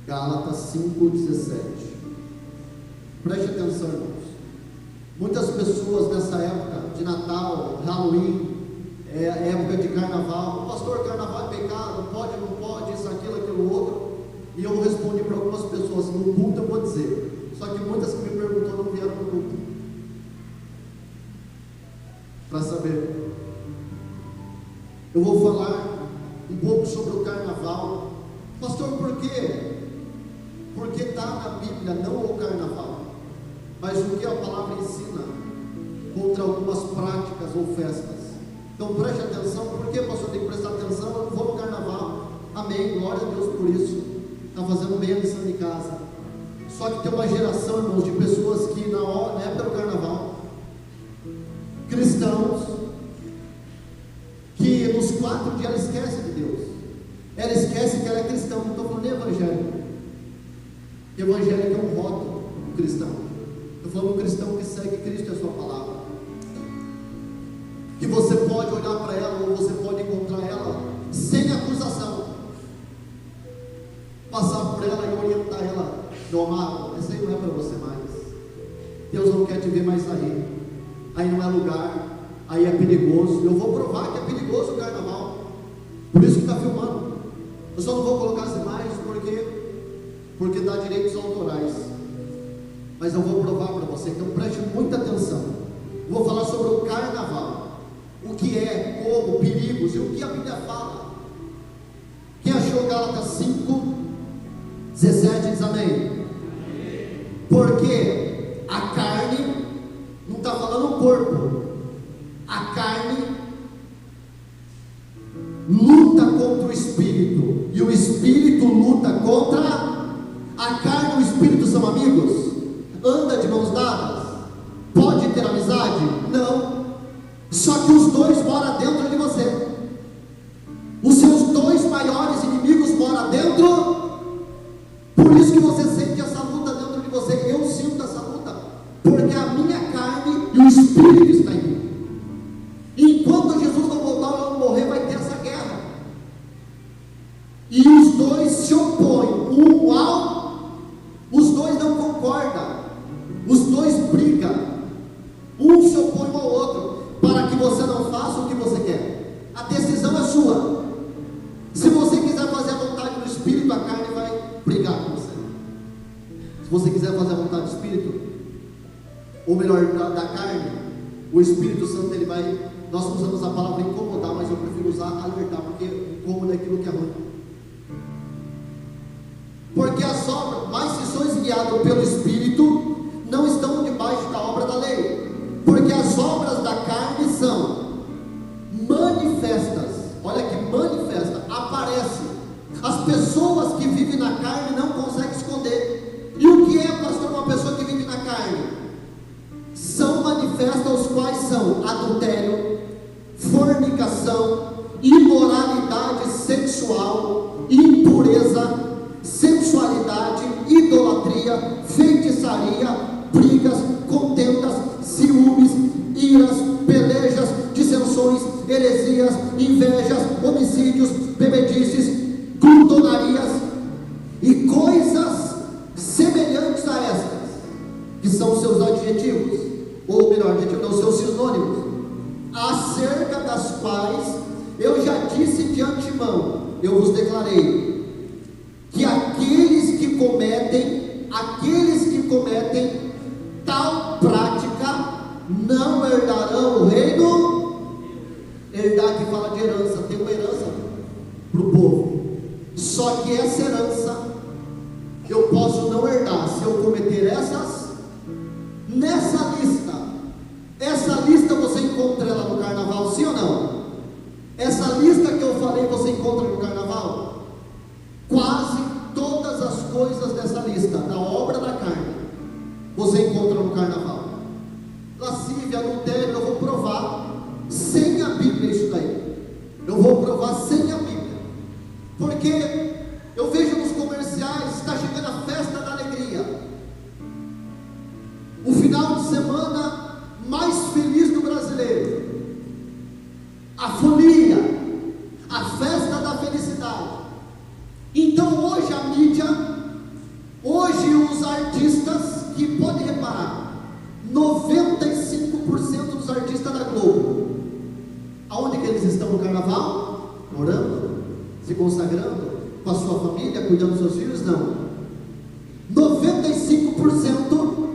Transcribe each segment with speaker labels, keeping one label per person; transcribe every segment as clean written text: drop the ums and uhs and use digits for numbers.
Speaker 1: Gálatas 5,17. Preste atenção, irmãos. Muitas pessoas nessa época de Natal, Halloween, época de carnaval, pastor, carnaval é pecado, não pode, isso, aquilo, outro. E eu respondi para algumas pessoas, no culto eu vou dizer, só que muitas que me perguntou não vieram no culto, para saber. Eu vou falar um pouco sobre o carnaval. Pastor, por quê? Porque está na Bíblia, não o carnaval, mas o que a palavra ensina contra algumas práticas ou festas. Então preste atenção. Por que, pastor, tem que prestar atenção? Eu não vou no carnaval, amém, glória a Deus por isso, está fazendo bem a lição de casa. Só que tem uma geração, irmãos, de pessoas que na época do carnaval, cristãos, que nos 4 dias ela esquece de Deus, ela esquece que ela é cristão. Não estou falando de evangélico, evangélico é um rótulo cristão. Estou falando um cristão que segue Cristo e a sua palavra, que você pode olhar para ela, ou você pode encontrar ela sem acusação, passar por ela e orientar ela: meu amado, essa aí não é para você mais, Deus não quer te ver mais aí não é lugar, aí é perigoso. Eu vou provar que é perigoso o carnaval, por isso que está filmando. Eu só não vou colocar as imagens porque dá direitos autorais, mas eu vou provar para você. Então preste muita atenção. Eu vou falar sobre o carnaval, o que é, como, perigos e o que a Bíblia fala. Quem achou Gálatas 5:17 diz amém. Porque a carne, não está falando o corpo, a carne luta contra o espírito, e o espírito luta contra a carne. O espírito são amigos? Anda de mãos dadas? Pode ter amizade? Não. Só que os dois moram dentro de você. Os seus dois maiores inimigos moram dentro. Por isso que você sente essa luta dentro de você. Eu sinto essa luta, porque a minha carne e o espírito está em mim. Enquanto Jesus não voltar ou não morrer, vai ter essa guerra. E os dois se opõem um ao. Os dois não concordam. Os dois brigam. Um se opõe ao outro, para que você não faça o que você quer. A decisão é sua. Se você quiser fazer a vontade do Espírito, a carne vai brigar com você. Se você quiser fazer a vontade do Espírito, ou melhor, da carne, o Espírito Santo, ele vai. Nós usamos a palavra incomodar, mas eu prefiro usar alertar, porque incômodo é aquilo que é ruim. Porque as obras, mas se sois guiados pelo Espírito, não estão debaixo da obra da lei. Porque as obras da carne são manifestas. Olha que manifesta, aparece. As pessoas que vivem na carne não conseguem esconder. E o que é, pastor, uma pessoa que vive na carne? São manifestas, os quais são adultério, fornicação, imoralidade sexual, impureza, sensualidade, idolatria, feitiçaria, brigas, contendas, ciúmes, iras, pelejas, dissensões, heresias, invejas, homicídios, bebedices, glutonarias e coisas semelhantes a estas, que são os seus adjetivos, ou melhor, não, seus sinônimos, acerca das quais eu já disse de antemão, eu vos declarei, que aqueles que cometem tal prática não herdarão o reino. Herdar que fala de herança, tem uma herança para o povo, só que essa herança eu posso não herdar se eu cometer essas. Nessa lista, essa lista você encontra ela no carnaval, sim ou não? Essa lista que eu falei você encontra no carnaval? Quase todas as coisas dessa lista, da obra da carne, você encontra no carnaval. Lascívia, adultério, eu vou provar sem a Bíblia isso daí. Eu vou provar sem a Bíblia. Porque eu vejo nos comerciais, está chegando a festa da alegria. O final de semana mais feliz do brasileiro. A folia, a festa da felicidade. Então hoje a mídia consagrando com a sua família, cuidando dos seus filhos? Não. 95%,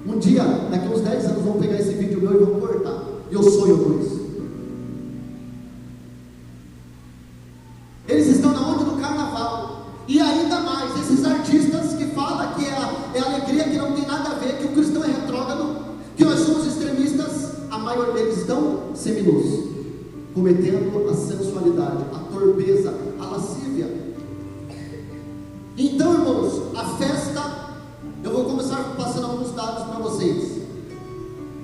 Speaker 1: um dia, daqui a uns 10 anos, vão pegar esse vídeo meu e vão cortar. E eu sonho com isso. Eles estão na onda do carnaval. E ainda mais, esses artistas que falam que é alegria, que não tem nada a ver, que o cristão é retrógrado, que nós somos extremistas, a maioria deles estão seminus, cometendo a sensualidade, a torpeza, a lascívia. Então, irmãos, a festa, eu vou começar passando alguns dados para vocês.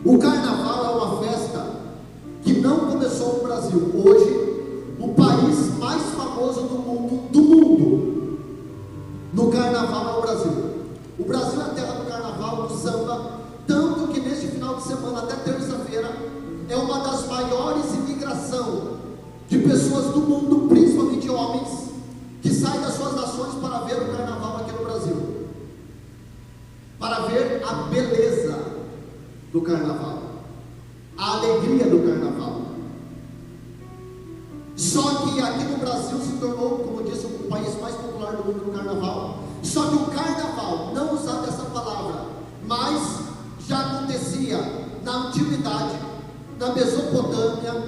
Speaker 1: O carnaval é uma festa que não começou no Brasil. Hoje, o país mais famoso do mundo, no carnaval é o Brasil. O Brasil é a terra do carnaval, do samba, tanto que neste final de semana, até terça-feira, é uma das maiores imigrações de pessoas do mundo, principalmente homens, que saem das suas nações para ver o carnaval aqui no Brasil, para ver a beleza do carnaval, a alegria do carnaval. Só que aqui no Brasil se tornou, como eu disse, o país mais popular do mundo no carnaval. Só que o carnaval, não usando essa palavra, mas já acontecia na antiguidade, na Mesopotâmia,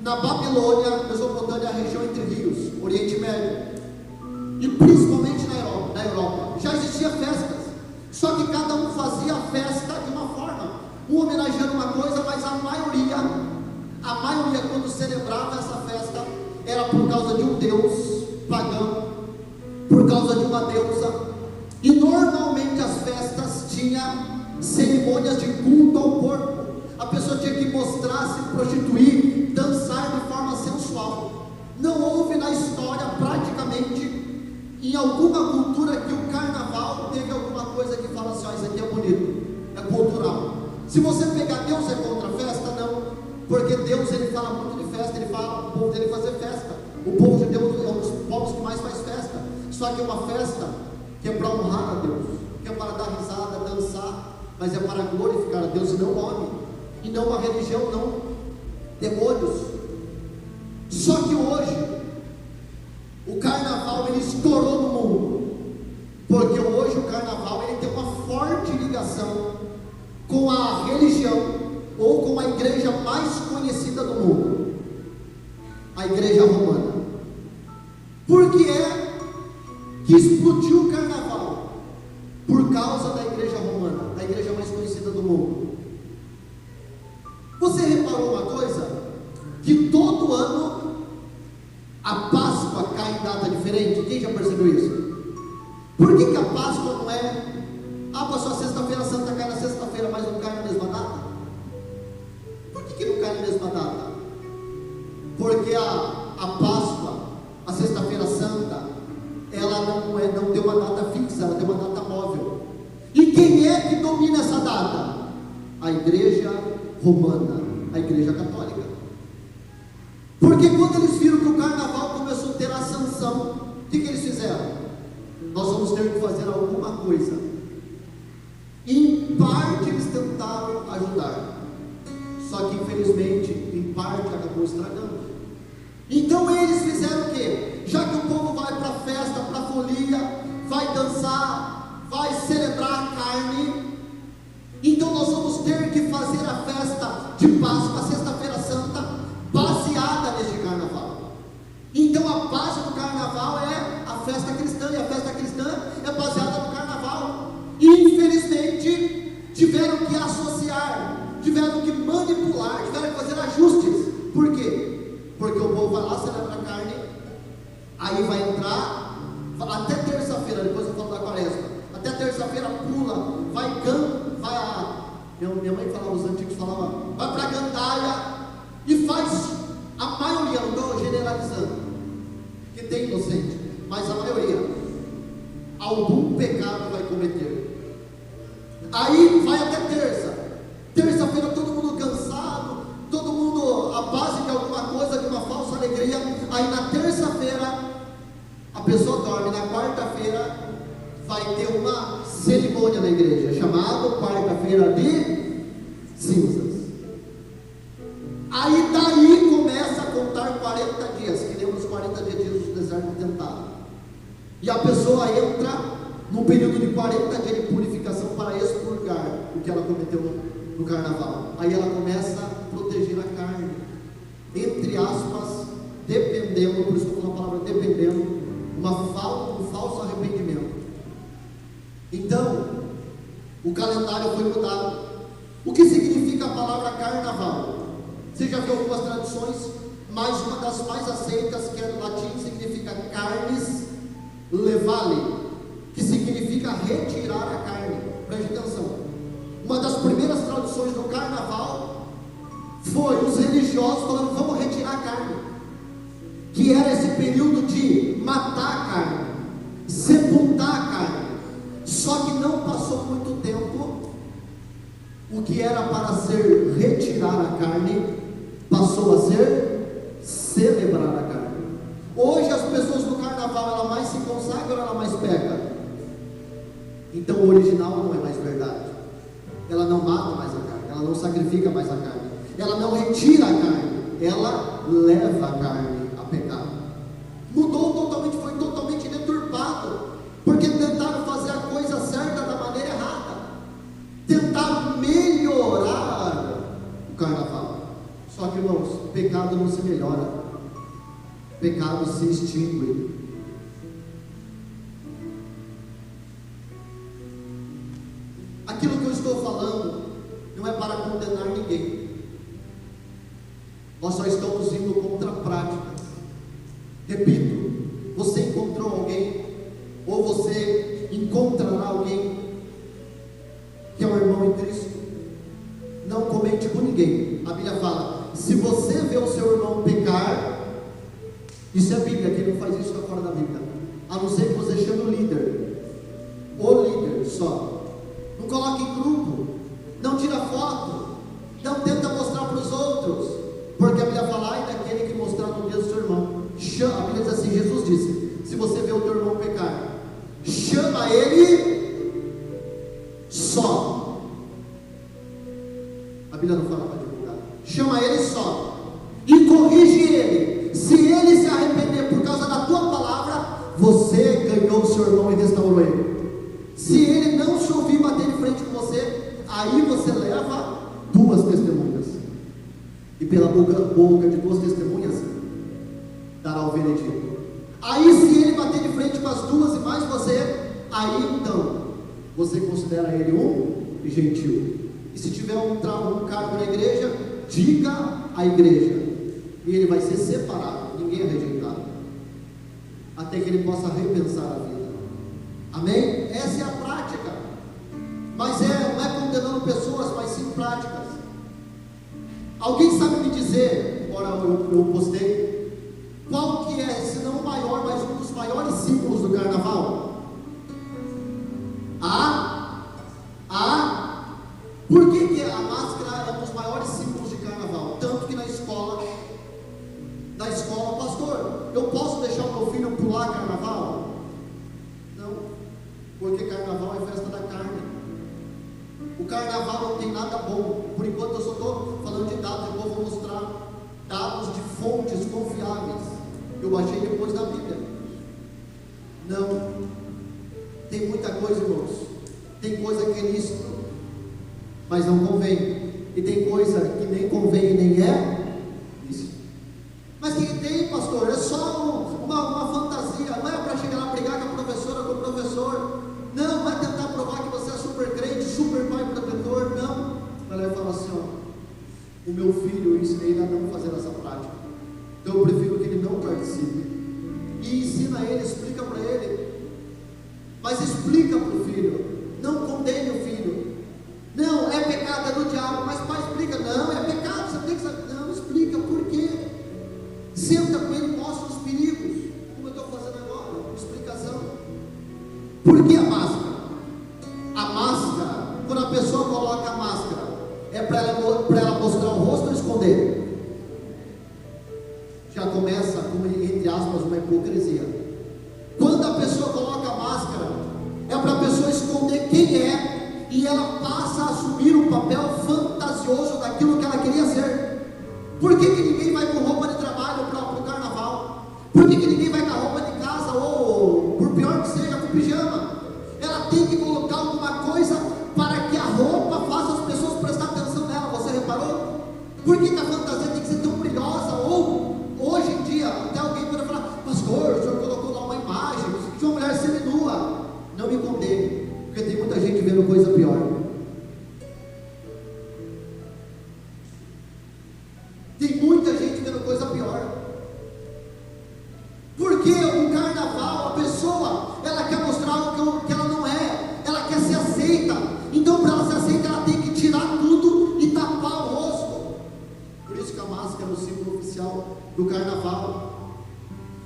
Speaker 1: na Babilônia. Mesopotâmia é a região entre rios, Oriente Médio, e principalmente na Europa. Já existiam festas, só que cada um fazia a festa de uma forma, um homenageando uma coisa, mas a maioria quando celebrava essa festa era por causa de um deus pagão, por causa de uma deusa. E normalmente as festas tinham cerimônias de culto ao corpo. A pessoa tinha que mostrar, se prostituir, dançar de forma sensual. Não houve na história, praticamente, em alguma cultura, que o carnaval teve alguma coisa que fala assim: ó, isso aqui é bonito, é cultural. Se você pegar Deus é contra a festa, não, porque Deus, ele fala muito de festa, ele fala o povo dele fazer festa. O povo judeu é um dos povos que mais faz festa, só que é uma festa que é para honrar a Deus, que é para dar risada, dançar, mas é para glorificar a Deus e não o homem, e não uma religião, não demônios. Só que hoje o carnaval, ele estourou no mundo, porque hoje o carnaval, ele tem uma forte ligação com a religião, ou com a igreja mais conhecida do mundo, a igreja romana. Por que é que explodiu o carnaval? Por causa da igreja romana, a igreja mais conhecida do mundo. Você reparou uma coisa? Que todo ano a Páscoa cai em data diferente. Quem já percebeu isso? Por que a Páscoa não é, pastor, a sexta-feira santa cai na sexta-feira, mas não cai na mesma data? Por que não cai na mesma data? Porque a Páscoa, a sexta-feira santa, ela não tem uma data fixa, ela tem uma data móvel. E quem é que domina essa data? A igreja romana, a igreja católica. Porque quando eles viram que o carnaval começou a ter ascensão, o que eles fizeram? Nós vamos ter que fazer alguma coisa. Em parte eles tentaram ajudar, só que infelizmente em parte acabou estragando. Então eles fizeram o quê? Já que o povo vai para a festa, para a folia, vai dançar, vai celebrar a carne, então nós vamos ter que fazer a festa de Páscoa, a sexta-feira santa, baseada neste carnaval. Então a base do carnaval é a festa cristã, e a festa cristã é baseada no carnaval. E infelizmente tiveram que associar, tiveram que manipular, tiveram que fazer ajustes. Por quê? Porque o povo vai lá, celebra a carne, aí vai entrar, até terça-feira, depois eu falo da quaresma, até terça-feira pula, vai minha mãe falava, os antigos falavam, vai para a gandaia, e faz, a maioria, não estou generalizando, que tem inocente, mas a maioria, algum pecado vai cometer. Aí vai até terça-feira todo mundo cansado, todo mundo à base de alguma coisa, de uma falsa alegria. Aí na terça-feira a pessoa dorme, na quarta-feira vai ter uma cerimônia na igreja, chamada quarta-feira de cinzas. Aí daí começa a contar 40 dias, que lembra os 40 dias do deserto tentado. E a pessoa entra num período de 40 dias de purificação para expurgar o que ela cometeu no carnaval. Aí ela começa a proteger a carne, entre aspas, dependendo, por isso que eu falo a palavra dependendo, um falso arrependimento. Então, o calendário foi mudado. O que significa a palavra carnaval? Você já viu algumas traduções, mas uma das mais aceitas, que é do latim, significa carnes levale, que significa retirar a carne. Preste atenção. Uma das primeiras traduções do carnaval foi os religiosos falando: vamos retirar a carne, que era esse período de matar a carne, sepultar a carne. Só que não passou muito tempo, o que era para ser retirar a carne passou a ser celebrar a carne. Hoje as pessoas no carnaval, ela mais se consagra ou ela mais peca? Então o original não é mais verdade. Ela não mata mais a carne, ela não sacrifica mais a carne, ela não retira a carne, ela leva a carne a pecar. Mudou totalmente, foi totalmente deturpado, porque tentaram fazer a coisa certa da maneira errada, tentaram melhorar o carnaval. Só que, irmãos, pecado não se melhora, pecado se extingue. Aquilo que eu estou falando não é para condenar ninguém. Nós só estamos indo contra práticas. Repito, você encontrou alguém, ou você encontrará alguém que é um irmão em Cristo, não comente com ninguém. A Bíblia fala: se você vê o seu irmão pecar, isso é Bíblia, quem não faz isso está fora da Bíblia, a não ser que você chame o líder só. Não coloque em grupo, não tira foto, não tenta mostrar para os outros, porque a Bíblia fala: ai daquele que mostrar no dia do seu irmão. A Bíblia diz assim, Jesus disse: se você vê o teu irmão pecar, chama ele só. A Bíblia não fala para divulgar. Chama ele só e corrige ele. Se ele se arrepender por causa da tua palavra, você ganhou o seu irmão e restaurou ele. Se ele não se ouvir bater de frente com você, aí você leva duas testemunhas, e pela boca de duas testemunhas dará o veredito. Aí se ele bater de frente com as duas e mais você, aí então você considera ele um gentil. E se tiver um cargo na igreja, diga à igreja, e ele vai ser separado, ninguém é rejeitado, até que ele possa repensar a vida. Amém? Essa é a prática. Mas não é condenando pessoas, mas sim práticas. Alguém sabe me dizer, agora eu postei, qual que é, se não o maior, mas um dos maiores símbolos do carnaval? Por que a máscara é um dos maiores símbolos de carnaval? Tanto que na escola, pastor, eu posso deixar o meu filho pular carnaval? Não, porque carnaval é festa da carne. O carnaval não tem nada bom. Por enquanto eu só estou falando de dados, eu vou mostrar dados de fontes confiáveis. Eu achei depois da Bíblia. Não, tem muita coisa, irmãos. Tem coisa que é lícito, mas não convém. E tem coisa que nem convém nem é lícito. Mas que tem, pastor? É só uma fantasia. Não é para chegar lá brigar com a professora, com o professor. Não é tentar provar que você é super crente, super pai protetor. Não. Ela vai falar assim: ó, o meu filho, eu ensinei ele a não fazer essa prática, então eu prefiro que ele não participe. E ensina ele, explica para ele. Mas explica para o filho, não condene o filho. Não, é pecado, é do diabo. Mas pai, explica. Não, é pecado, você tem que saber. Não, explica por quê. Senta com ele, mostra os perigos, como eu estou fazendo agora, explicação. Por que a máscara? A máscara, quando a pessoa coloca a máscara, é para ela mostrar o rosto ou esconder? Já começa com, entre aspas, uma hipocrisia. Quando a pessoa coloca a máscara, é para a pessoa esconder quem é, e ela passa a assumir um papel fantasioso daquilo que ela queria ser. Por que ninguém vai com roupa de trabalho para o carnaval? Por que ninguém vai com a roupa de casa, ou por pior Não me condene, porque tem muita gente vendo coisa pior. Tem muita gente vendo coisa pior. Porque o carnaval, a pessoa, ela quer mostrar o que ela não é, ela quer ser aceita. Então, para ela ser aceita, ela tem que tirar tudo e tapar o rosto. Por isso que a máscara é o símbolo oficial do carnaval.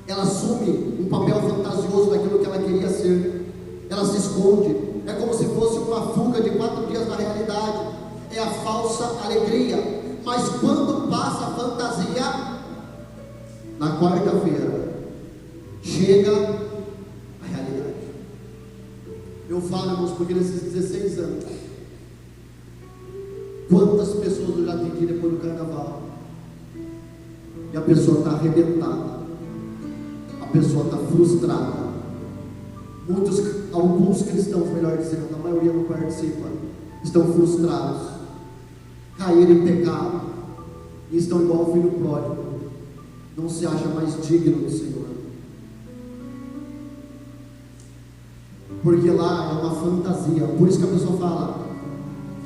Speaker 1: Ela assume um papel fantasioso daquilo que ela queria ser. Ela se esconde. É como se fosse uma fuga de 4 dias da realidade. É a falsa alegria. Mas quando passa a fantasia, na quarta-feira, chega a realidade. Eu falo, irmãos, porque nesses 16 anos, quantas pessoas eu já atendi depois do carnaval, e a pessoa está arrebentada, a pessoa está frustrada. Alguns cristãos, melhor dizendo, a maioria não participa, estão frustrados, caíram em pecado, e estão igual ao filho pródigo, não se acha mais digno do Senhor, porque lá é uma fantasia. Por isso que a pessoa fala: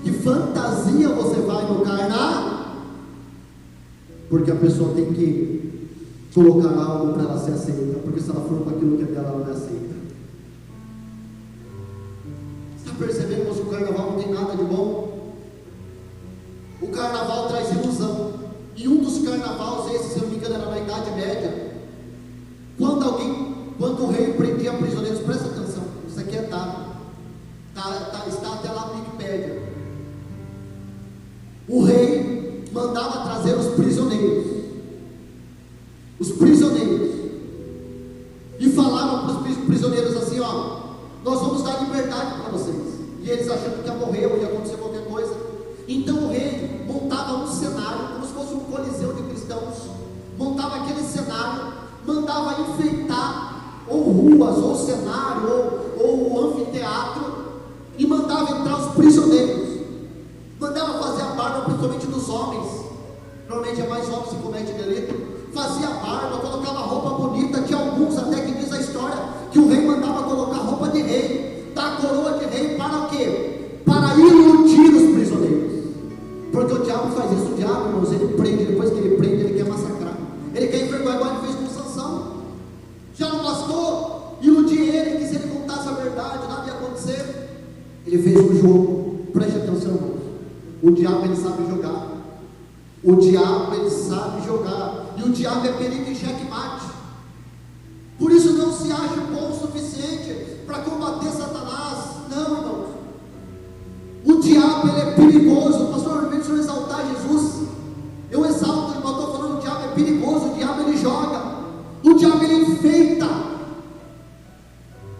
Speaker 1: que fantasia você vai no carnaval? Porque a pessoa tem que colocar algo para ela ser aceita, porque se ela for com aquilo que é dela, ela não é aceita. Está percebendo que o carnaval não tem nada de bom? O carnaval traz ilusão. E um dos carnavais, esse, se não me engano, era na Idade Média, quando o rei prendia prisioneiros, presta atenção, isso aqui é dado, está até lá no Wikipédia. O rei mandava trazer os prisioneiros, e falava para os prisioneiros assim: ó, nós vamos dar liberdade para vocês. E eles achando que ia morrer ou ia acontecer qualquer coisa. Então o rei montava um cenário, como se fosse um coliseu de cristãos, montava aquele cenário, mandava enfeitar ou ruas, ou cenário, ou anfiteatro, e mandava entrar os prisioneiros, mandava fazer a barba, principalmente dos homens, normalmente é mais homens que cometem delito, fazia a barba, colocava roupa bonita. Tinha alguns até que diz a história que o rei mandava colocar roupa de rei, dar a coroa de rei, para o quê? Para iludir os prisioneiros. Porque o diabo faz isso. O diabo, irmãos, ele prende, depois que ele prende, ele quer massacrar, ele quer envergonhar, igual ele fez com Sansão. Já não bastou iludir ele, que se ele contasse a verdade, nada ia acontecer. Ele fez um jogo. Preste atenção, irmãos. O diabo, ele sabe jogar. O diabo, ele sabe jogar. E o diabo é perito em xeque-mate. Por isso não se acha bom o suficiente para combater Satanás. Não, irmãos. O diabo, ele é perigoso. Pastor, ao invés de eu exaltar Jesus, eu exalto, eu estou falando, o diabo é perigoso. O diabo, ele joga. O diabo, ele enfeita.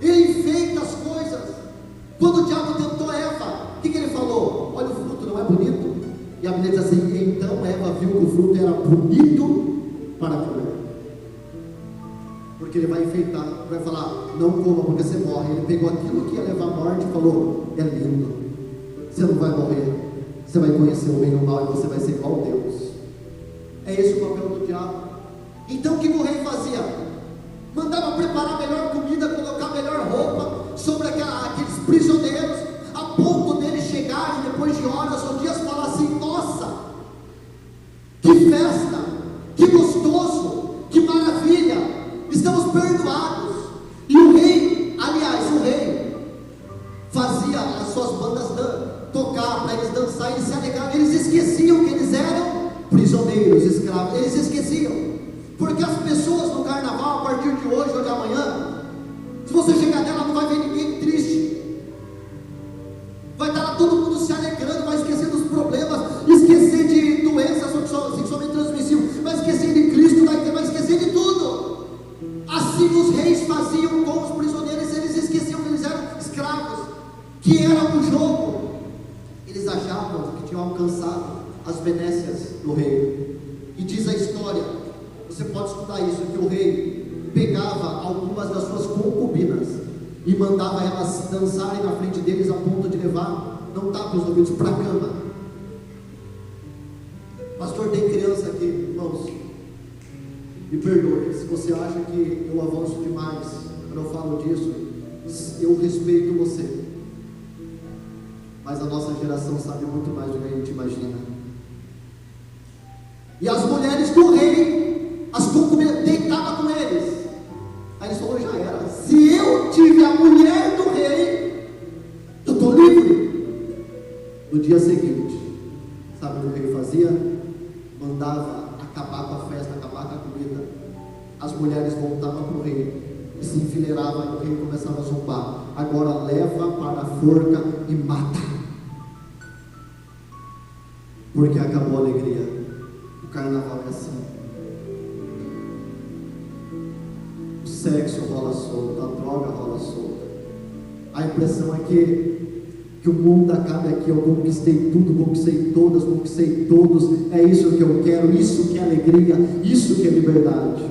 Speaker 1: Ele enfeita as coisas. Quando o diabo tentou Eva, o que ele falou? Olha, o fruto não é bonito. E a Bíblia diz assim: então Eva viu que o fruto era bonito para comer. Porque ele vai enfeitar, vai falar: não coma porque você morre. Ele pegou aquilo que ia levar à morte e falou: é lindo, você não vai morrer, você vai conhecer o bem e o mal, e você vai ser igual a Deus. É esse o papel do diabo. Então o que o rei fazia? Mandava preparar a melhor comida, colocar a melhor roupa sobre aqueles prisioneiros, a ponto deles chegarem depois de horas ou dias falar assim: nossa, que festa, que gostoso, que maravilha, estamos perdoados. E o rei, aliás, o rei fazia as suas bandas tocar para eles dançar, eles se alegravam, eles esqueciam que eles eram prisioneiros, escravos, eles esqueciam. Porque as pessoas no carnaval, a partir de hoje ou de amanhã, se você chegar nela, não vai ver ninguém triste, vai estar lá todo mundo se alegrando, vai esquecer dos problemas, esquecer de doenças sexualmente transmissíveis, vai esquecer de Cristo, vai esquecer de tudo. Assim os reis faziam com os prisioneiros, eles esqueciam que eles eram escravos, que era um jogo. Eles achavam que tinham alcançado as benécias do rei. E diz a história, você pode estudar isso, que o rei pegava algumas das suas concubinas e mandava elas dançarem na frente deles, a ponto de levar, não tapa os ouvidos, para a cama. Pastor, tem criança aqui, irmãos, me perdoe se você acha que eu avanço demais quando eu falo disso, Eu respeito você, mas a nossa geração sabe muito mais do que a gente imagina. E as mulheres do rei, as concubinas, deitavam com eles. Aí eles falaram: já era. Se eu tive a mulher do rei, eu estou livre. No dia seguinte, sabe o que ele fazia? Mandava acabar com a festa, acabar com a comida. As mulheres voltavam para o rei e se enfileiravam, e o rei começava a zombar: agora leva para a forca e mata, porque acabou a alegria. O carnaval é assim. O sexo rola solto, a droga rola solta. A impressão é que o mundo acaba aqui. Eu conquistei tudo, conquistei todas, conquistei todos. É isso que eu quero, isso que é alegria, isso que é liberdade.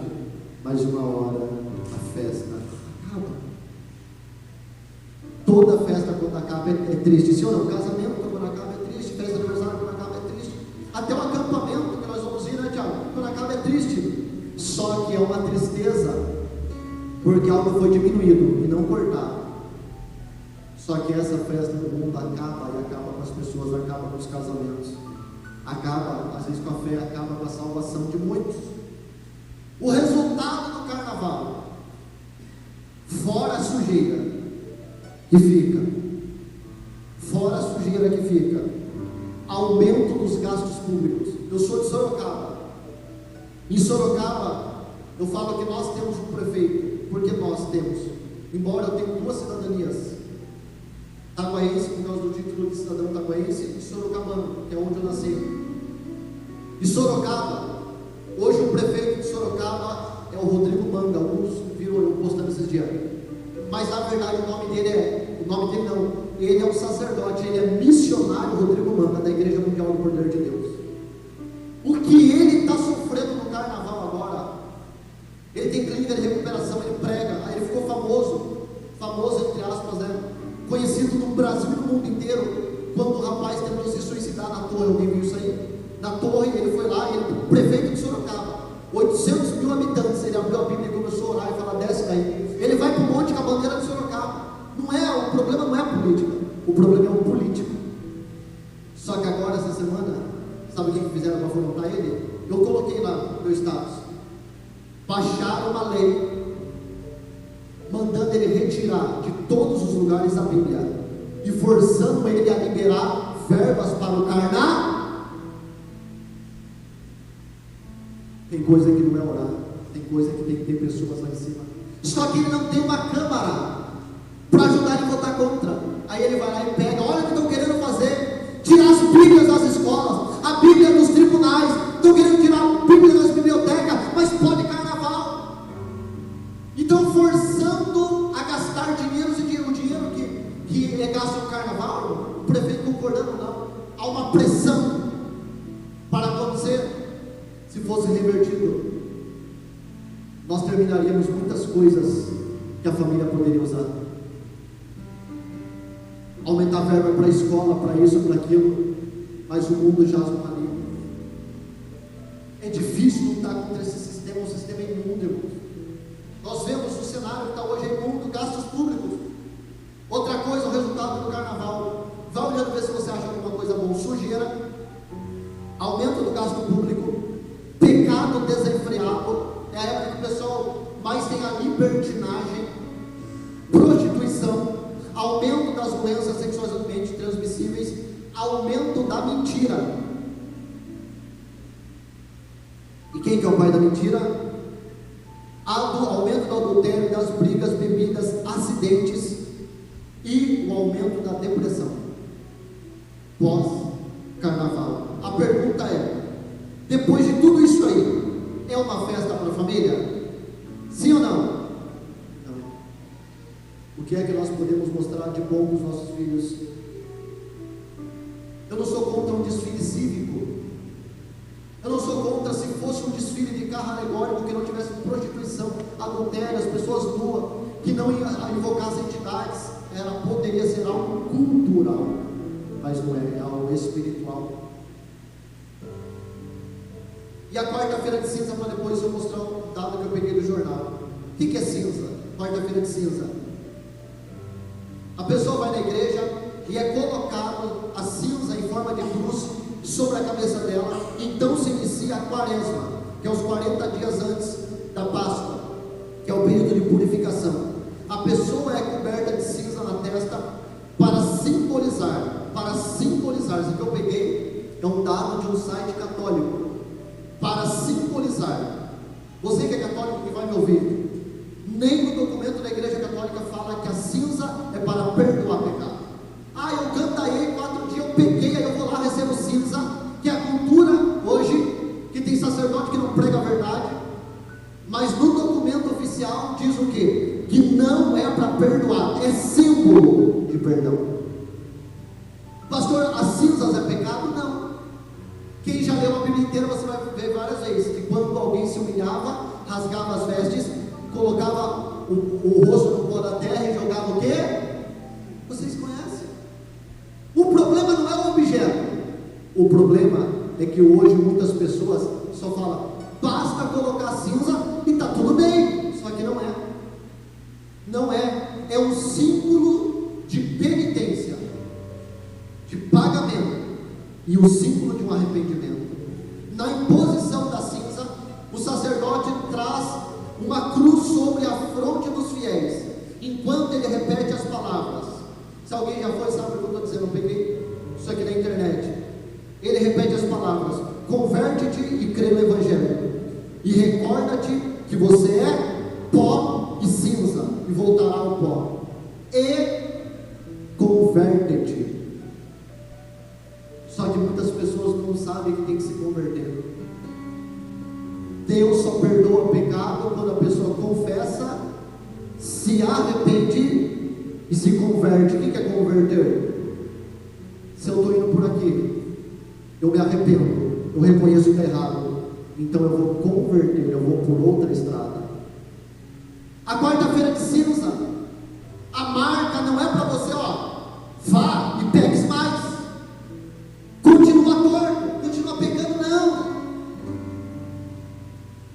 Speaker 1: Mas uma hora a festa acaba. Toda festa quando acaba é triste. Se ou não, casamento quando acaba é triste, festa de aniversário quando acaba é triste. Até o acampamento que nós vamos ir, né, Tiago? Quando acaba é triste. Só que é uma tristeza porque algo foi diminuído e não cortado. Só que essa festa do mundo acaba, e acaba com as pessoas, acaba com os casamentos, acaba às vezes com a fé, acaba com a salvação de muitos. O resultado do carnaval, fora a sujeira que fica, fora a sujeira que fica, aumento dos gastos públicos. Eu sou de Sorocaba. Em Sorocaba, eu falo que nós temos um prefeito, porque nós temos, embora eu tenha duas cidadanias, taguaense por causa do título de cidadão taguaense, e sorocabano, que é onde eu nasci. E Sorocaba, hoje o prefeito de Sorocaba é o Rodrigo Manga. Alguns viram eu postando esses dias, mas na verdade o nome dele não, ele é um sacerdote, ele é missionário, Rodrigo Manga, da Igreja Mundial do Poder de Deus. O que ele está sofrendo no carnaval agora, ele tem clínica de recuperação, ele prega, aí ele ficou famoso entre aspas, né? Conhecido no Brasil e no mundo inteiro, quando o rapaz tentou se suicidar na torre. Alguém viu isso aí? Na torre, ele foi lá, o prefeito de Sorocaba, 800 mil habitantes, ele abriu a Bíblia e começou a orar e falar: desce daí. Ele vai para o monte com a bandeira de Sorocaba. O problema não é a política, o problema é o político. Só que agora, essa semana, sabe o que fizeram para afrontar ele? Eu coloquei lá no meu status: baixaram uma lei mandando ele retirar de todos os lugares a Bíblia e forçando ele a liberar verbas para o carnaval. Tem coisa que não é orar, tem coisa que tem que ter pessoas lá em cima. Só que ele não tem uma câmara para ajudar ele a votar contra. Aí ele vai lá e pega: olha o que estão querendo fazer, tirar as Bíblias das escolas, a Bíblia dos tribunais, estão querendo tirar a Bíblia das bibliotecas, mas pode carnaval. Então, forçando a gastar dinheiro, o dinheiro que é gasto no carnaval, o prefeito concordando não, há uma pressão para acontecer. Se fosse revertido, nós terminaríamos muitas coisas que a família poderia usar. Aumentar a verba para a escola, para isso, para aquilo, mas o mundo jaz no maligno. É difícil lutar contra esse sistema, um sistema imundo, irmãos. Nós vemos o cenário que está hoje imundo, gastos públicos. Outra coisa, o resultado do carnaval. Vai olhando ver se você acha alguma coisa boa. Sujeira, aumento do gasto público, pecado desenfreado, é a época que o pessoal mais tem a libertinagem, prostituição, aumento das doenças sexualmente transmissíveis, aumento da mentira. E quem que é o pai da mentira? Aumento do adultério, das brigas, bebidas, acidentes e o aumento da depressão pós-carnaval. A pergunta é: depois de tudo isso aí, é uma festa para a família? Sim ou não? Não. O que é que nós podemos mostrar de bom para os nossos filhos? Eu não sou contra um desfile cívico. Eu não sou contra se fosse um desfile de carro alegórico que não tivesse prostituição, adultério, as pessoas nuas, que não invocassem entidades. Poderia ser algo cultural, mas não é algo espiritual. E a quarta-feira de cinza, para depois eu mostrar um dado que eu peguei do jornal. O que é cinza? Quarta-feira de cinza. A pessoa vai na igreja e é colocado a cinza em forma de cruz sobre a cabeça dela. Então se inicia a quaresma, que é os 40 dias antes da Páscoa, que é o período de purificação. A pessoa é coberta de cinza na testa para simbolizar, isso que eu peguei é um dado de um site católico, para simbolizar. Você que é católico que vai me ouvir, nem no documento da igreja católica fala que a cinza é para perdoar pecado. Eu cantei 4 dias, eu peguei, aí eu vou lá, recebo cinza, que é a cultura hoje, que tem sacerdote que não prega a verdade, mas no documento oficial diz o quê? Que não é para perdoar, é símbolo de perdão. Pastor, as cinzas é pecado? Não. Quem já leu a Bíblia inteira, você vai ver várias vezes, que quando alguém se humilhava, rasgava as vestes, colocava o rosto no pó da terra e jogava o quê? Vocês conhecem? O problema não é o objeto, o problema é que hoje muitas pessoas só falam, basta colocar cinza e está tudo bem. Só que não é um símbolo de penitência, de pagamento, e o símbolo de um arrependimento. Na imposição da cinza, o sacerdote traz uma cruz sobre a fronte dos fiéis, enquanto ele repete as palavras. Se alguém já foi, sabe o que eu estou dizendo, eu peguei isso aqui na internet. Ele repete as palavras: converte-te e crê no Evangelho, e recorda-te que você é pó e cinza, e voltará ao pó, e converte-te. Só que muitas pessoas não sabem que tem que se converter. Deus só perdoa pecado quando a pessoa confessa, se arrepende e se converte. O que é converter? Se eu estou indo por aqui, eu me arrependo, eu reconheço que está errado, então eu vou converter, eu vou por outra estrada. A quarta-feira de cinza, a marca não é para você, vá e pegue mais, continua torto, continua pecando, não.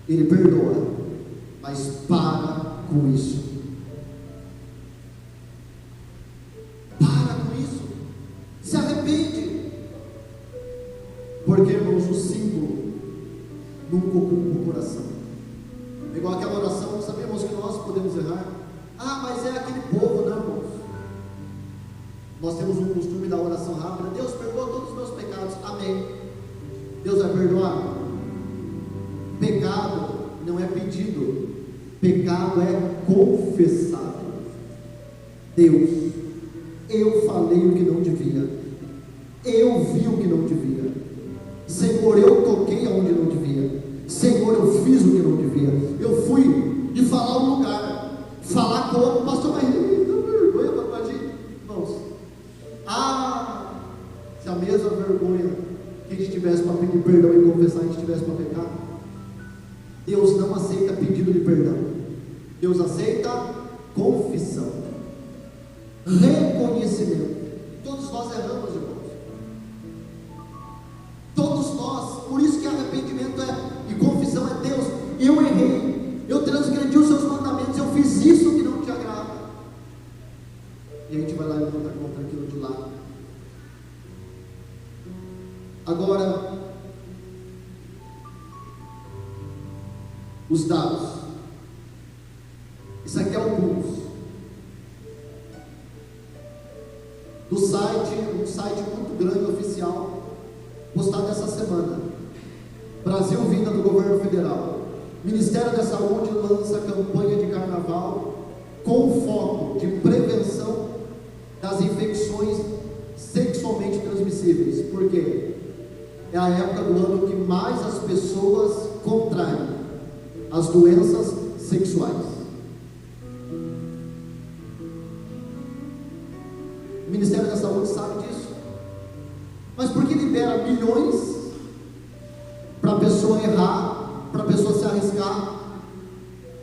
Speaker 1: Ele perdoa, mas para com isso. Para com isso. Se arrepende. Porque, irmãos, o símbolo nunca ocupa o coração. É igual aquela oração, sabemos que nós podemos errar. Mas é aquele povo, não, irmãos. Nós temos um costume da oração rápida. Deus perdoa todos os meus pecados, amém. Deus vai perdoar? Pecado não é pedido, pecado é confessado. Deus, eu falei o que não devia, eu vi o que não devia, Senhor, eu toquei aonde não devia, Senhor, eu fiz o que não devia, eu fui de falar um lugar, falar como, pastor, mas não vergonha para agir, irmãos. Se a mesma vergonha que a gente tivesse para pedir perdão e confessar, a gente tivesse para pecar. Deus não aceita pedido de perdão, Deus aceita confissão, reconhecimento. Todos nós erramos, irmãos, todos nós. Por isso que arrependimento e confissão é: Deus, eu errei, eu transgredi os seus mandamentos, eu fiz isso que não te agrada, e a gente vai lá e luta contra aquilo de lá. Agora, os dados, isso aqui é alguns do site, um site muito grande, oficial, postado essa semana. Brasil Vida do Governo Federal. Ministério da Saúde lança campanha de carnaval com foco de prevenção das infecções sexualmente transmissíveis. Por quê? É a época do ano que mais as pessoas contraem as doenças sexuais. O Ministério da Saúde sabe disso, mas por que libera milhões para a pessoa errar, para a pessoa se arriscar,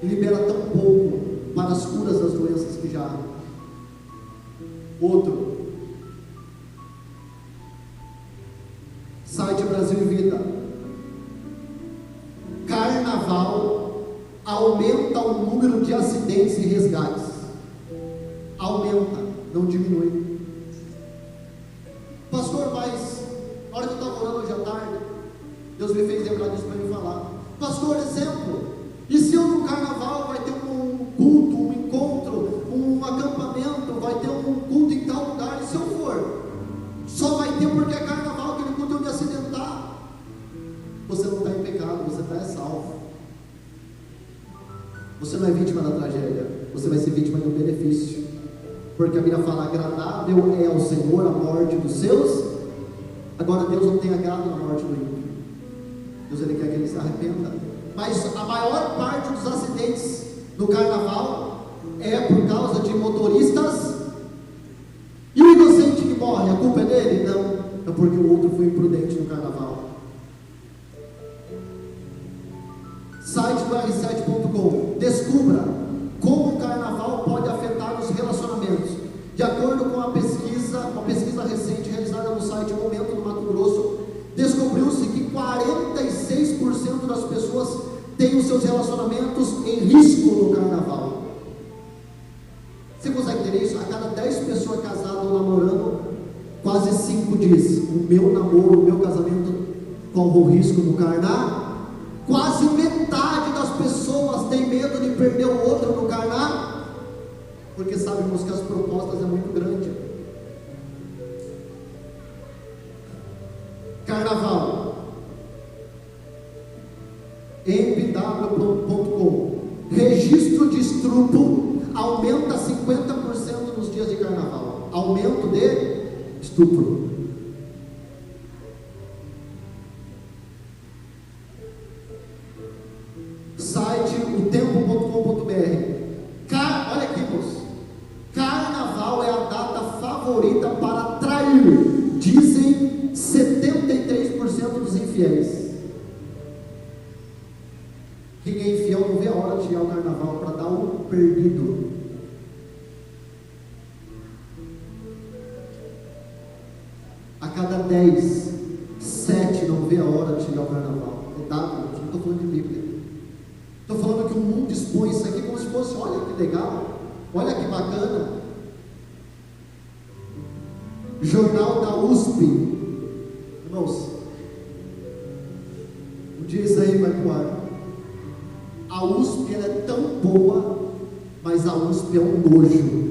Speaker 1: e libera tão pouco para as curas das doenças que já há? Outro site, Brasil Vida: Carnaval aumenta o número de acidentes e resgates. aumenta, não diminui. Pastor, mas na hora que eu estava orando hoje à tarde, Deus me fez lembrar disso para me falar. Pastor, exemplo, e se eu no carnaval vai ter um culto, um encontro, um acampamento, vai ter um culto em tal lugar, e se eu for, só vai ter porque é carnaval, aquele culto eu me acidentar. Você não está em pecado, você está salvo. Você não é vítima da tragédia, você vai ser vítima do benefício, porque a Bíblia fala: agradável é ao Senhor a morte dos seus. Agora Deus não tem agrado na morte do ímpio. Deus, Ele quer que ele se arrependa. Mas a maior parte dos acidentes no carnaval é por causa de motoristas. E o inocente que morre, a culpa é dele? Não, é porque o outro foi imprudente no carnaval. Site do R7.com. Descubra como o carnaval pode afetar os relacionamentos. De acordo com uma pesquisa recente realizada no site Momento do Mato Grosso, descobriu-se que 46% das pessoas têm os seus relacionamentos em risco no carnaval. Você consegue ter isso? A cada 10 pessoas casadas ou namorando, quase 5 diz: o meu namoro, o meu casamento corre o risco no carnaval. Quase metade das pessoas tem medo de perder o outro no carnaval, porque sabemos que as propostas é muito grande. Carnaval. MPW.com. Registro de estupro aumenta 50% nos dias de carnaval. Aumento de estupro. Site otempo.com.br. Olha aqui, moço. Carnaval é a data favorita para trair, dizem 73% dos infiéis. Quem é infiel não vê a hora de chegar ao carnaval para dar um perdido. A cada 10, 7 não vê a hora de chegar ao carnaval. É dado, não estou falando de Bíblia. Estou falando que o mundo expõe isso aqui como se fosse: olha que legal, olha que bacana. Jornal da USP. Irmãos, um dia isso aí vai pro ar. A USP, ela é tão boa, mas a USP é um nojo.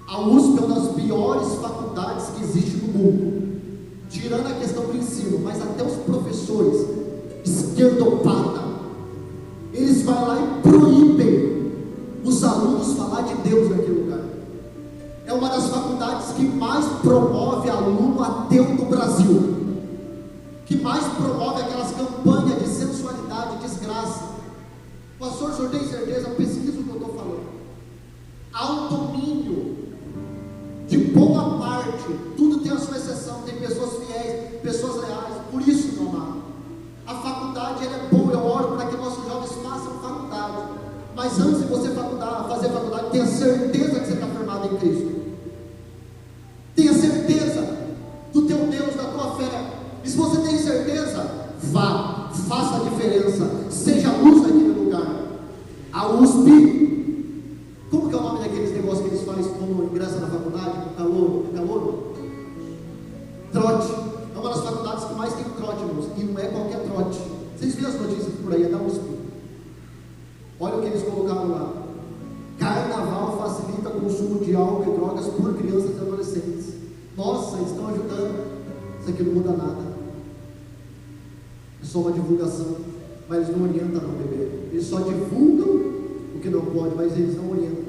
Speaker 1: A USP é uma das piores faculdades que existe no mundo, tirando a questão do ensino, mas até os professores esquerdopata, eles vão lá e proíbem os alunos falar de Deus naquele lugar. É uma das faculdades que mais promove aluno ateu do Brasil, que mais promove aquelas campanhas de sensualidade, desgraça. Pastor, o senhor tem certeza? Pesquisa o que eu estou falando. Há um domínio de boa parte, tudo tem a sua exceção, tem pessoas fiéis, pessoas leais. Por isso, meu amado, a faculdade ela é boa. Eu oro para que nossos jovens façam faculdade, mas antes de você fazer faculdade, tenha certeza que você está formado em Cristo. Tenha certeza do teu Deus, da tua fé. E se você tem certeza, vá, faça a diferença, seja luz naquele lugar. A USP, como que é o nome daqueles negócios que eles fazem quando ingressa na faculdade? Calor? Trote. É uma das faculdades que mais tem trote, irmãos, e não é qualquer trote. Vocês viram as notícias por aí, é da USP. Olha o que eles colocaram lá: carnaval facilita o consumo de álcool e drogas por crianças e adolescentes. Nossa, eles estão ajudando. Isso aqui não muda nada, é só uma divulgação, mas eles não orientam a não beber. Eles só divulgam o que não pode, mas eles não orientam.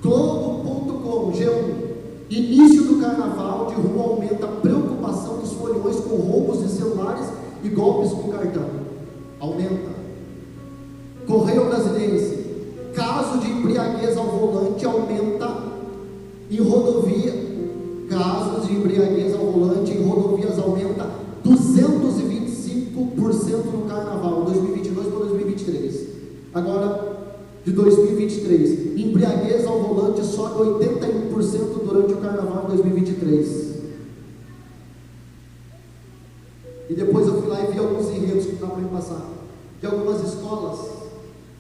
Speaker 1: Globo.com, G1. Início do carnaval de rua aumenta a preocupação dos foliões com roubos de celulares e golpes com cartão. Aumenta. Correio Brasiliense. Caso de embriaguez ao volante aumenta em rodovia. Casos de embriaguez ao volante em rodovias aumenta 225% no carnaval, 2022 para 2023. Agora, de 2023, embriaguez ao volante sobe 81% durante o carnaval de 2023. E depois eu fui lá e vi alguns enredos que estavam para passar, de algumas escolas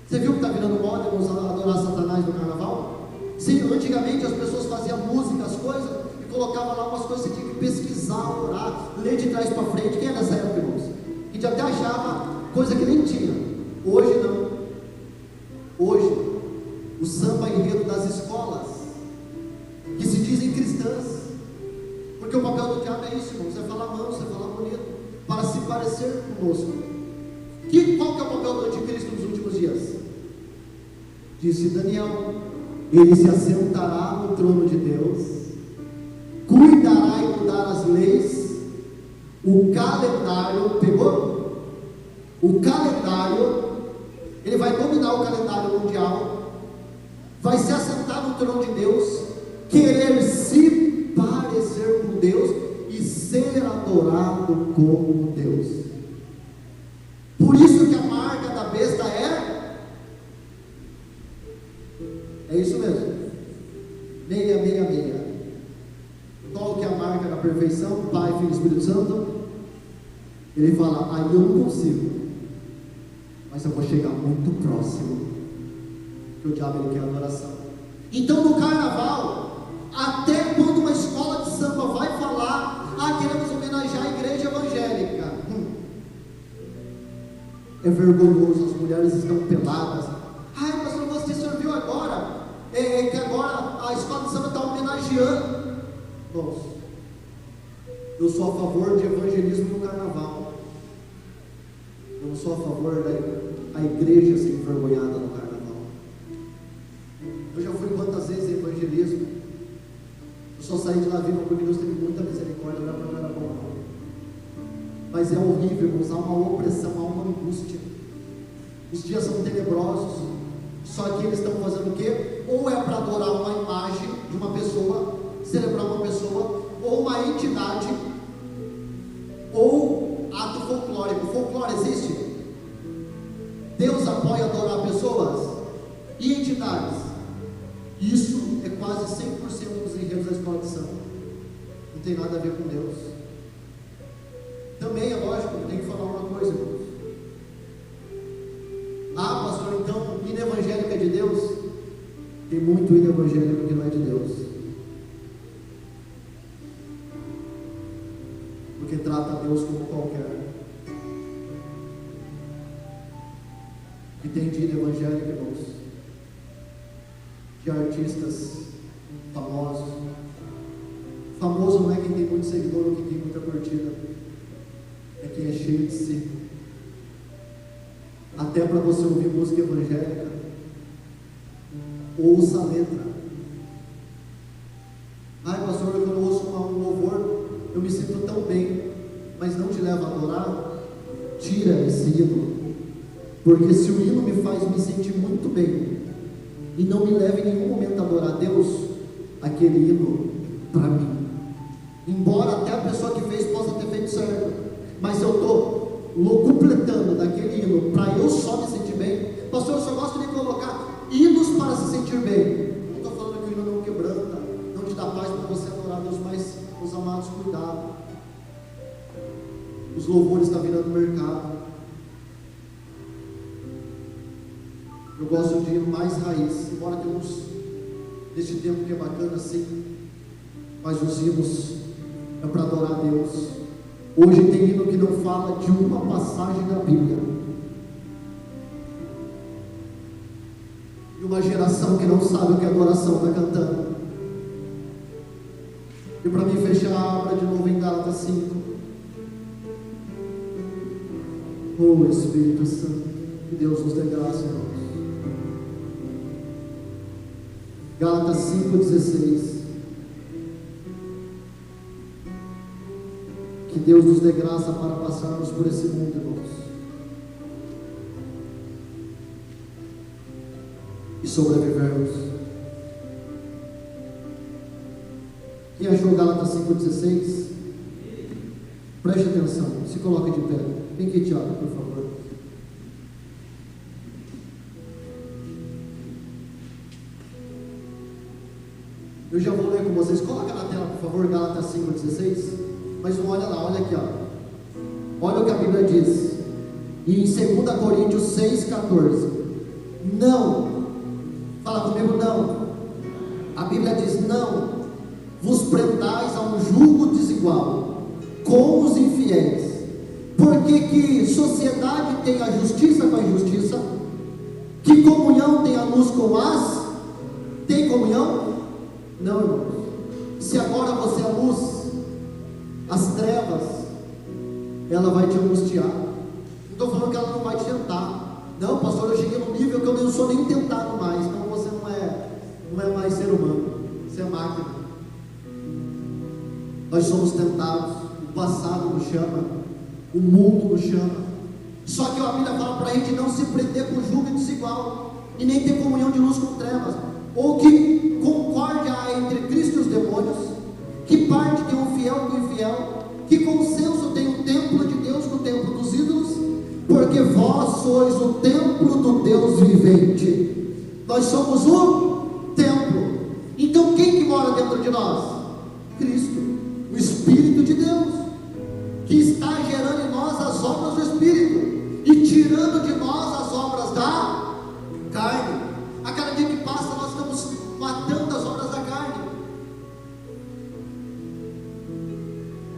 Speaker 1: Você viu que está virando moda, irmãos, adorar Satanás no carnaval? Sim, antigamente as pessoas faziam música, as coisas, e colocavam lá umas coisas que você tinha que pesquisar, orar, ler de trás para frente. Quem é dessa época, irmãos? A gente até achava coisa que nem tinha. Hoje não. Hoje, o samba enredo das escolas, que se dizem cristãs, porque o papel do diabo é isso, irmão, você fala manso, você fala bonito, para se parecer conosco. Qual que é o papel do anticristo nos últimos dias? Disse Daniel: ele se assentará no trono de Deus, cuidará em mudar as leis, o calendário, pegou? O calendário, ele vai dominar o calendário mundial, vai se assentar no trono de Deus, querer se parecer com Deus e ser adorado como Deus. Por isso que a marca da besta é isso mesmo, 666. Qual que é a marca da perfeição? Pai, Filho e Espírito Santo. Ele fala: aí eu não consigo, mas eu vou chegar muito próximo, que o diabo ele quer adoração. Então no carnaval, até quando uma escola de samba vai falar: queremos homenagear a igreja evangélica, é vergonhoso, as mulheres estão peladas. Pastor, você serviu agora, que agora a escola de samba está homenageando. Bom, eu sou a favor de evangelismo no carnaval, eu não sou a favor da igreja ser envergonhada no carnaval. Eu já fui quantas vezes em evangelismo, eu só saí de lá vindo porque Deus teve muita misericórdia, não era bom não. Mas é horrível, irmãos, há uma opressão, há uma angústia, os dias são tenebrosos. Só que eles estão fazendo o quê? Ou é para adorar uma imagem de uma pessoa, celebrar uma pessoa, ou uma entidade, ou ato folclórico. Folclore existe? Deus apoia adorar pessoas e entidades. Isso é quase 100% dos enredos da escola de samba. Não tem nada a ver com Deus. Também é lógico, tem que falar uma coisa, irmãos. Pastor, então hino evangélico é de Deus? Tem muito hino evangélico que não é de Deus, porque trata Deus como qualquer. E tem de hino evangélico, irmãos, de artistas famosos. Famoso não é quem tem muito seguidor ou quem tem muita curtida, é quem é cheio de si. Até para você ouvir música evangélica, ouça a letra. Pastor, quando eu ouço um louvor, eu me sinto tão bem, mas não te leva a adorar. Tira esse hino, porque se o hino me faz me sentir muito bem e não me leva em nenhum momento a adorar a Deus, aquele hino para mim, embora até a pessoa que fez possa ter feito certo, mas eu estou completando daquele hino para eu só me sentir bem. Pastor, eu só gosto de colocar hinos para se sentir bem. Não estou falando que o hino não quebranta, não te dá paz para você adorar a Deus, mas, meus amados, cuidado. Os louvores estão virando mercado. Eu gosto de hino mais raiz, embora tenha uns neste tempo que é bacana sim, mas os hinos é para adorar a Deus. Hoje tem hino que não fala de uma passagem da Bíblia, e uma geração que não sabe o que é adoração está cantando. E para mim fechar, abra de novo em Gálatas 5. Oh Espírito Santo, que Deus nos dê graça, irmãos. Gálatas 5,16. Que Deus nos dê graça para passarmos por esse mundo, irmãos, e sobrevivermos. Quem achou Gálatas 5,16? Preste atenção, se coloque de pé. Vem aqui, Tiago, por favor. Eu já vou ler com vocês. Coloca na tela, por favor, Gálatas 5,16. Mas não olha lá, olha aqui, olha o que a Bíblia diz. E em 2 Coríntios 6,14. Não. Fala comigo, não. A Bíblia diz: não vos prendais a um jugo desigual com os infiéis. Porque que sociedade tem a justiça com a injustiça? Que comunhão tem a luz com as? Tem comunhão? Não, irmãos. Se agora você é luz, as trevas, ela vai te angustiar. Não estou falando que ela não vai te tentar. Não, pastor, eu cheguei num nível que eu não sou nem tentado mais. Então você não é mais ser humano, você é máquina. Nós somos tentados, o passado nos chama, o mundo nos chama. Só que a Bíblia fala para a gente não se prender com jugo desigual, e nem ter comunhão de luz com trevas, ou que concórdia há entre Cristo e os demônios, que parte tem um fiel com o infiel, que consenso tem o templo de Deus com o templo dos ídolos, porque vós sois o templo do Deus vivente. Nós somos o templo. Então quem que mora dentro de nós? Cristo, o Espírito de Deus, que está gerando em nós as obras do Espírito e tirando de nós as obras da carne. A cada dia que passa nós estamos matando as obras da carne,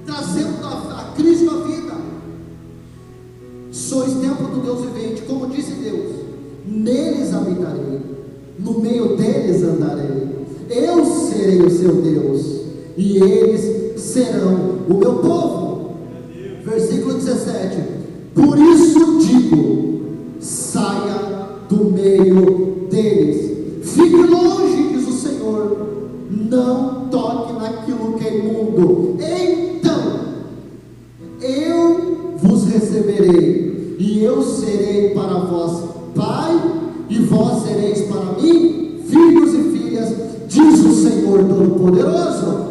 Speaker 1: trazendo a Cristo a vida. Sois templo do Deus vivente, como disse Deus: neles habitarei, no meio deles andarei, eu serei o seu Deus, e eles serão o meu povo. Versículo 17: por isso digo, saia do meio deles, fique longe, diz o Senhor, não toque naquilo que é imundo, então eu vos receberei, e eu serei para vós pai, e vós sereis para mim filhos e filhas, diz o Senhor Todo-Poderoso.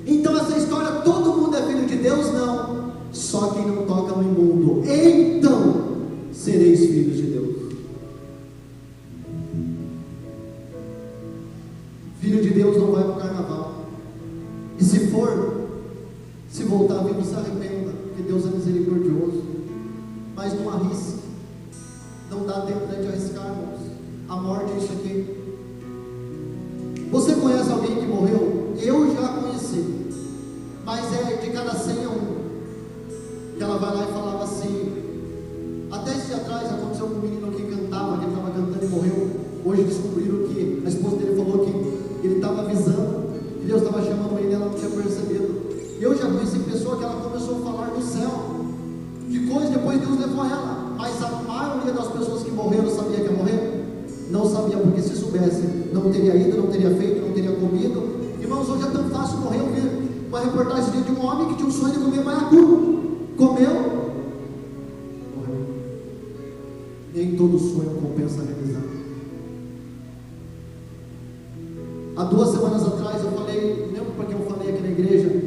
Speaker 1: Então essa história, todo mundo é filho de Deus? Não, só quem não toca no imundo. Então sereis filhos de Deus. Filho de Deus não vai para o carnaval, e se for, se voltar vivo, se arrependa, porque Deus é misericordioso, mas não arrisque, não dá tempo de arriscar, irmãos. A morte é isso aqui. Você conhece alguém que morreu? Eu já conheci, mas é de cada 100 a 1, que ela vai lá e falava assim. Até esse dia atrás aconteceu com um menino que cantava, que ele estava cantando e morreu. Hoje descobriram que a esposa dele falou que ele estava avisando, que Deus estava chamando ele e ela não tinha percebido. Eu já conheci pessoa que ela começou a falar do céu, de coisas, depois Deus levou ela, mas a maioria das pessoas que morreram sabia que ia morrer? Não sabia, porque se soubesse, não teria ido, não teria feito, não teria comido. Irmãos, hoje é tão fácil morrer. Eu vi uma reportagem de um homem que tinha um sonho de comer baiacu, comeu, morreu. Nem todo sonho compensa realizar. Há 2 semanas atrás eu falei, lembro para quem eu falei aqui na igreja,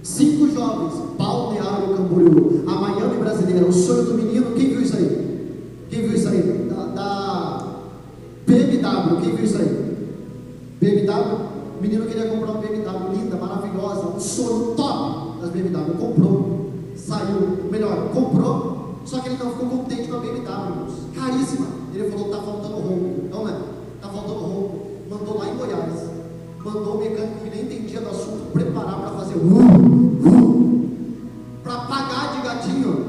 Speaker 1: 5 jovens, Balneário Camboriú, a Miami brasileira, o sonho do menino. Quem viu isso aí? Quem viu isso aí? Da BMW, quem viu isso aí? BMW, o menino queria comprar uma BMW linda, maravilhosa, um sonho top das BMW, comprou, saiu, melhor, comprou, só que ele não ficou contente com a BMW, irmãos, caríssima. Ele falou: tá faltando ronco, não é? Tá faltando ronco. Mandou lá em Goiás, mandou o mecânico que nem entendia do assunto preparar para fazer para pagar de gatinho.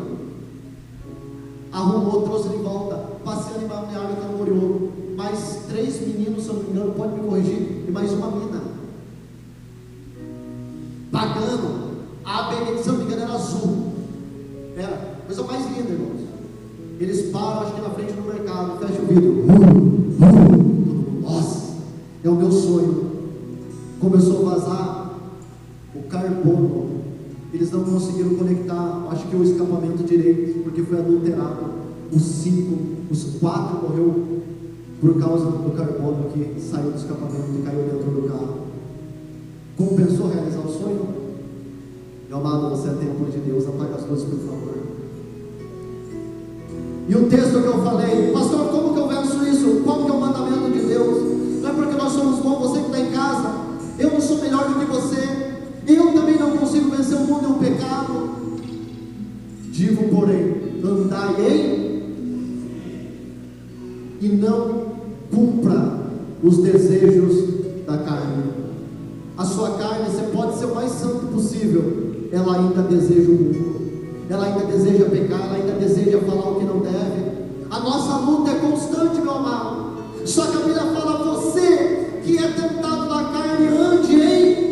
Speaker 1: Arrumou, trouxe de volta, passeando em Balneário Camboriú, mais 3 meninos, se eu não me engano, pode me corrigir, e mais uma mina, pagando. A BMW, se eu não me engano, era azul, era coisa mais linda, irmãos. Eles param, acho que na frente do mercado, fecha o vidro, nossa, é o meu sonho. Começou a vazar o carbono, eles não conseguiram conectar, acho que o escapamento direito, porque foi adulterado. Os 4 morreu por causa do carbono que saiu do escapamento e caiu dentro do carro. Compensou realizar o sonho? Meu amado, você é templo de Deus, apaga as luzes, por favor. E o texto que eu falei, pastor, como que eu venço isso? Como que é o mandamento de Deus? Não é porque nós somos bons, você que está em casa, eu não sou melhor do que você, eu também não consigo vencer o mundo e o pecado. Digo, porém, andai em, e não os desejos da carne. A sua carne, você pode ser o mais santo possível, ela ainda deseja o mundo, ela ainda deseja pecar, ela ainda deseja falar o que não deve. A nossa luta é constante, meu amado. Só que a Bíblia fala: você que é tentado na carne, ande em.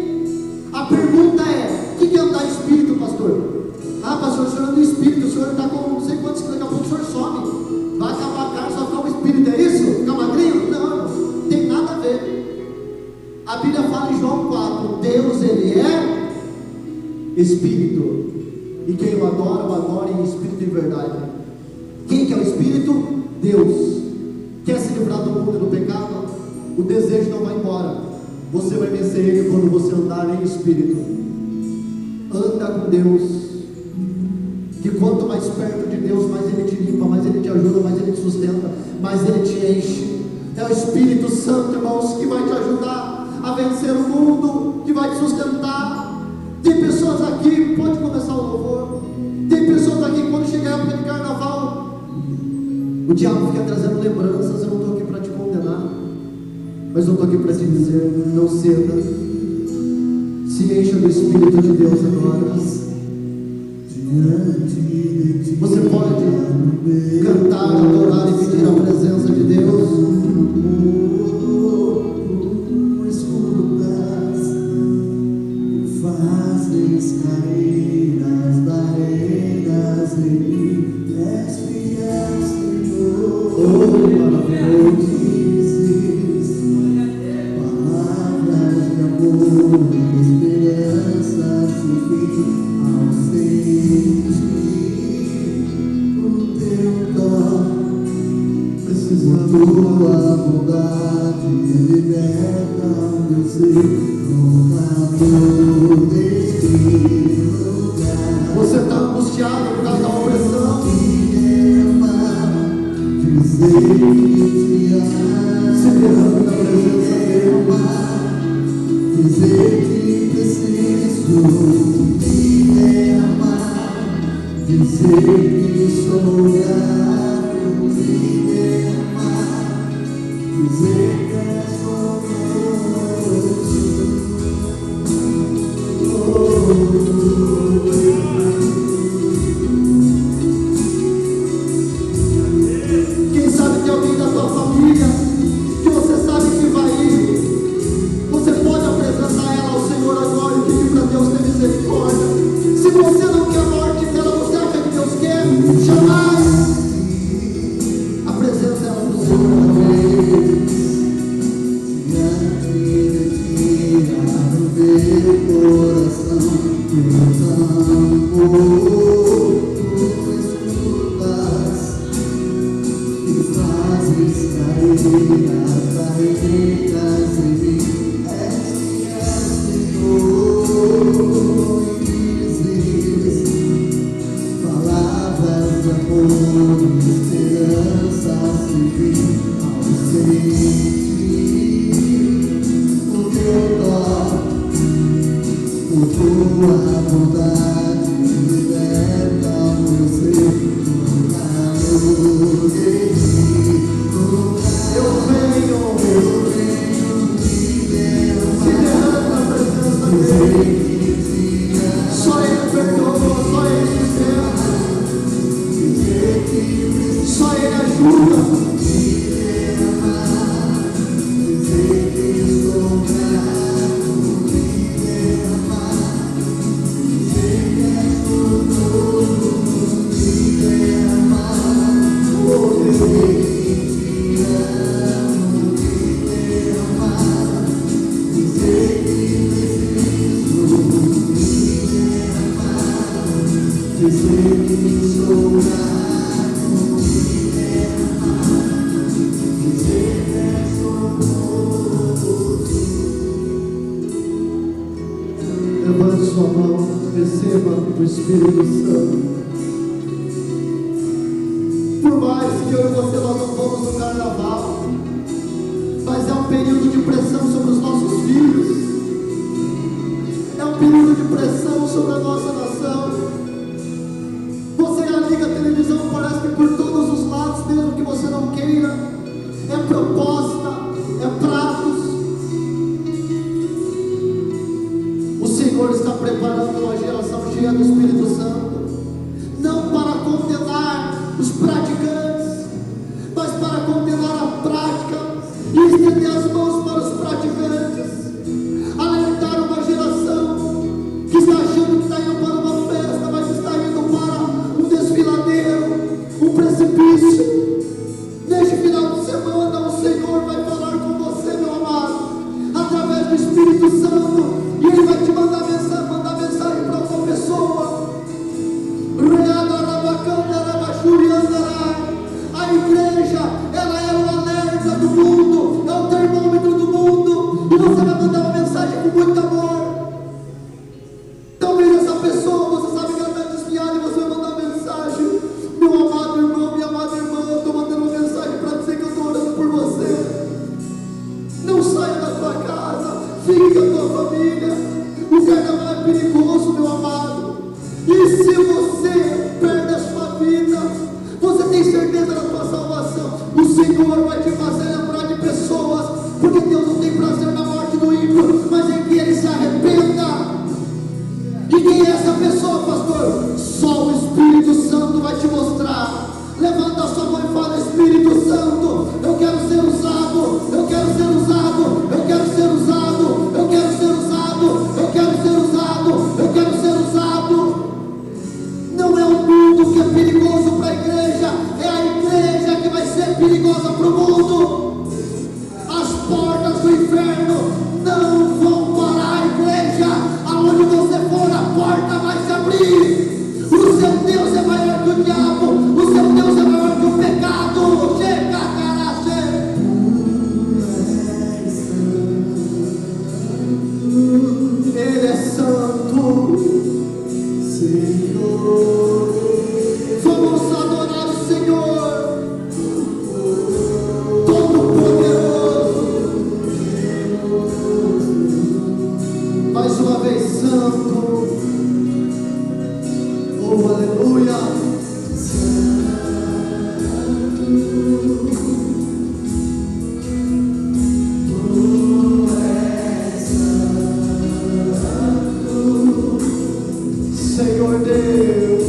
Speaker 1: A pergunta é: o que é andar em espírito, pastor? Ah, pastor, o senhor anda em espírito, o senhor está com não sei quantos, daqui a pouco o senhor some, vai acabar a carne, só ficar um espírito, é isso? Ficar magrinho? Não tem nada a ver. A Bíblia fala em João 4: Deus, Ele é espírito, e quem o adora em espírito e verdade. Quem que é o espírito? Deus. Quer se livrar do mundo e do pecado? O desejo não vai embora. Você vai vencer ele quando você andar em espírito. Anda com Deus, que quanto mais perto de Deus, mais Ele te limpa, mais Ele te ajuda, mais Ele te sustenta, mais Ele te enche. É o Espírito Santo, irmãos, que vai te ajudar a vencer o mundo, que vai te sustentar. Tem pessoas aqui, pode começar o louvor, tem pessoas aqui que quando chegar a época de carnaval, o diabo fica trazendo lembranças. Eu não estou aqui para te condenar, mas eu estou aqui para te dizer: não ceda, se encha do Espírito de Deus agora. Você pode cantar, adorar e pedir a presença de Deus.
Speaker 2: Fazes cair as barreiras em mim, és fiel, Senhor. Dizes palavras de amor, esperança sem fim, ao sentir o teu toque, a tua bondade liberta o meu ser.
Speaker 1: Você está angustiado por causa da opressão. Se derrame na presença dele.
Speaker 2: Dizer que preciso me amar, dizer que sou grato, me amar, dizer que és
Speaker 1: Quem sabe tem alguém da sua família que você sabe que vai ir. Você pode apresentar ela ao Senhor agora e pedir para Deus ter misericórdia. Se você não quer a morte dela, você acha que Deus quer? Jamais. Apresenta ela para o Senhor agora.
Speaker 2: coração, teu amor, tu escutas e fazes cair as barreiras em mim. És Senhor, dizes palavras de amor, esperança sem fim, ao sentir o teu toque. Por tua bondade liberta o meu ser, no calor de ti.
Speaker 1: Eu venho se derrama na presença dele. Só ele perdoa, só ele sustenta, só ele ajuda. Levante sua mão, receba o Espírito Santo. Por mais que eu e você nós não fomos no carnaval, mas é um período de pressão sobre os nossos filhos, é um período de pressão sobre a nossa nação. Você liga a televisão, parece que por todos os lados, mesmo que você não queira, é proposta, é prazo. do Espírito Santo, não para condenar os praticantes, mas para condenar a prática e estender as mãos para os praticantes, alertar uma geração que está achando que está indo para uma festa, mas está indo para um desfiladeiro, um precipício. Neste final de semana o Senhor vai falar com você, meu amado, através do Espírito Santo, e Ele vai te mandar mensagem para uma pessoa. A igreja, ela é o alerta do mundo, é o termômetro do mundo, e você vai mandar uma mensagem com muito amor. Talvez essa pessoa, você sabe que ela está desviada, e você vai mandar uma mensagem: meu amado irmão, minha amada irmã, eu estou mandando uma mensagem para dizer que eu estou orando por você. Não saia da tua casa, fique com a tua família. O carnaval é perigoso, meu amado, e se você perde a sua vida, você tem certeza da tua salvação. O Senhor vai te fazer lembrar de pessoas, porque Deus não tem prazer na morte do ímpio, mas em que ele se arrependa. E quem é essa pessoa, pastor? Só o Espírito Santo vai te mostrar. Levanta a sua mão e fala: Espírito Santo, eu quero ser usado, eu quero ser usado, eu quero ser usado, eu quero ser usado, eu quero ser usado, eu quero ser usado. Não é o mundo que é perigoso para a igreja, é a igreja que vai ser perigosa para o mundo. As portas do inferno não vão parar a igreja. Aonde você for, a porta vai se abrir. O seu Deus é maior que o diabo, o seu Deus é maior que o pecado. Chega, caraca. Ele é santo, Senhor. Vamos adorar o Senhor, Todo-Poderoso. Mais uma vez, santo. Oh, aleluia. Senhor Deus,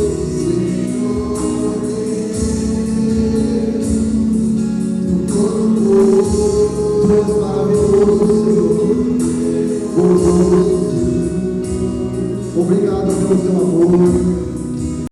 Speaker 1: Tu és maravilhoso, Senhor. Obrigado, Deus.